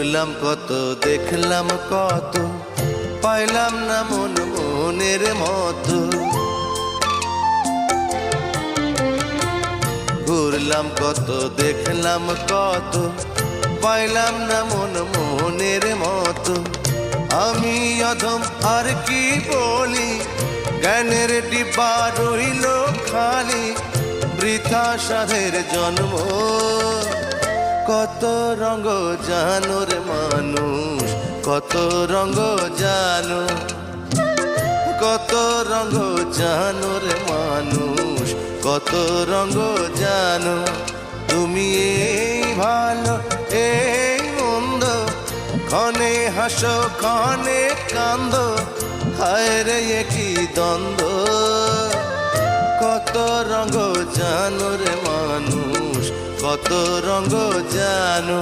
ঘুরলাম কত, দেখলাম কত, পাইলাম না মন মনের মতো। ঘুরলাম কত, দেখলাম কত, পাইলাম না মন মনের মতো। আমি অধম আর কি বলি, জ্ঞানের ডিব্বা রইল খালি, বৃথা সাধের জন্ম। কত রঙ জানো রে মানুষ, কত রঙ জানো, কত রঙ জানো রে মানুষ, কত রঙ জানো। তুমি এই ভালো এই মন্দ, ক্ষণে হাসো ক্ষণে কান্দো, হায় রে কি দ্বন্দ্ব। কত রঙ জানো রে মানুষ, কত রঙ জানো।